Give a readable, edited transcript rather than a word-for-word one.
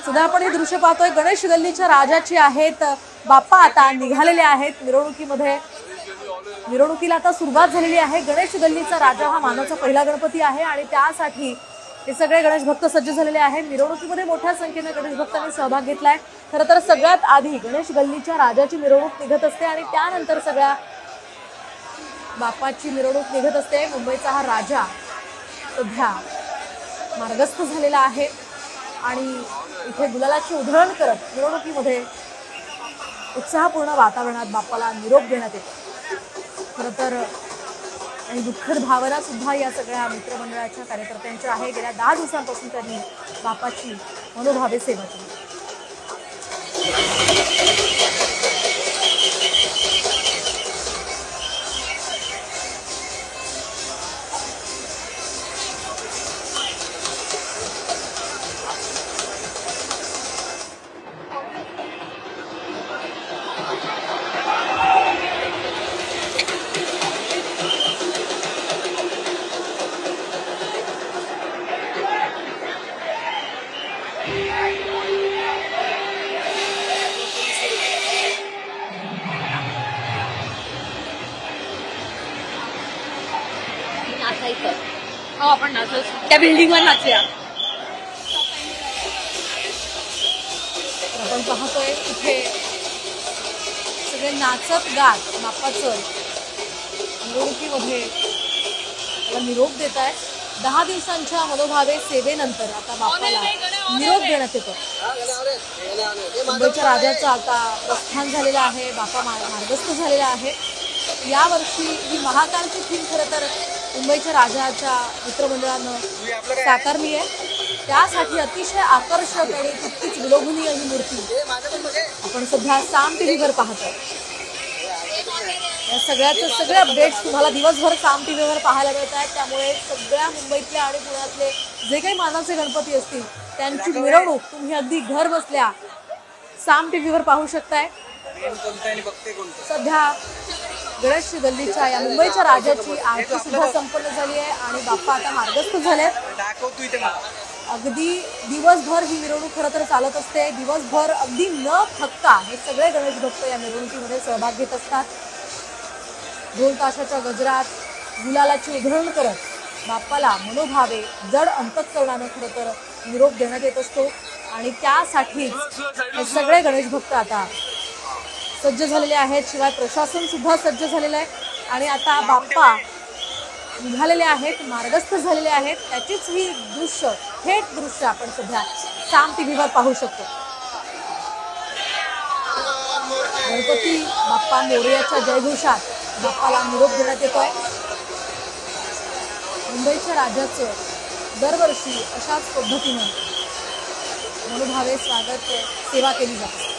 सध्या आपण हे दृश्य पाहतोय गणेश गल्लीच्या राजाची आहेत। बाप्पा आता निघालेले आहेत मिरवणुकीमध्ये। मिरवणुकीला आता सुरुवात झालेली आहे। गणेश गल्लीचा राजा हा मानाचा पहिला गणपती आहे आणि त्यासाठी हे सगळे गणेश भक्त सज्ज झालेले आहेत। मिरवणुकीमध्ये मोठ्या संख्येने गणेश भक्तांनी सहभाग घेतलाय। खरं तर सगळ्यात आधी गणेश गल्लीच्या राजाची मिरवणूक निघत असते आणि त्यानंतर सगळ्या बाप्पाची मिरवणूक निघत असते। मुंबईचा हा राजा सध्या मार्गस्थ झालेला आहे आणि इथे गुलालाची उधळण करत मिरवणुकीमध्ये उत्साहपूर्ण वातावरणात बाप्पाला निरोप देण्यात येतो। खरं तर आणि दुःखद भावना सुद्धा या सगळ्या मित्रमंडळाच्या कार्यकर्त्यांच्या आहे। गेल्या 10 दिवसांपासून त्यांनी बाप्पाची मनोभावे सेवा केली। आपण नाचू त्या बिल्डिंगवर नाचूया। आपण पाहतोय इथे सगळे नाचत गात बाप्पाचं मिरवणुकीमध्ये त्याला निरोप देत आहे। 10 दिवसांच्या मनोभावे सेवेनंतर आता बाप्पाला निरोप देण्यात येतो। मुंबईच्या राजाचं आता प्रस्थान झालेलं आहे। बाप्पा मार्गस्थ झालेला आहे। यावर्षी ही महाकालची थीम खरं तर मुंबईच्या राजाच्या मित्रमंडळानं साकारली आहे। त्यासाठी अतिशय आकर्षक आणि तितकीच विलोभनीय ही मूर्ती आपण सध्या साम टीव्हीवर पाहतोय। या सगळे अपडेट्स तुम्हाला दिवसभर साम टीव्हीवर पाहायला मिळत आहेत। त्यामुळे सगळ्या मुंबईतले आणि पुण्यातले जे काही मानाचे गणपती असतील त्यांची मिरवणूक तुम्ही अगदी घर बसल्या साम टीव्हीवर पाहू शकताय। सध्या गणेश गल्लीच्या या मुंबईच्या राजाची आरती सुद्धा संपन्न झाली आहे आणि बाप्पा आता मार्गस्थ झाले। अगदी दिवसभर ही मिरवणूक खरं तर चालत असते। दिवसभर अगदी न थकता हे सगळे गणेश भक्त या मिरवणुकीमध्ये सहभाग घेत असतात। ढोल ताशाच्या गजरात गुलालाची उधळण करत बाप्पाला मनोभावे जड अंतःकरणानं खरं तर निरोप देण्यात येत असतो आणि त्यासाठीच हे सगळे गणेश भक्त आता सज्ज झालेले आहेत। शिवाय प्रशासन सुद्धा सज्ज झालेलं आहे आणि आता बाप्पा निघालेले आहेत, मार्गस्थ झालेले आहेत। त्याचीच ही थेट दृश्य आपण सध्या साम टीव्हीवर पाहू शकतो। गणपती बाप्पा मोरयाच्या जयघोषात बाप्पाला निरोप देण्यात येतोय। मुंबईच्या राजाचं दरवर्षी अशाच पद्धतीनं मनोभावे स्वागत सेवा केली जाते।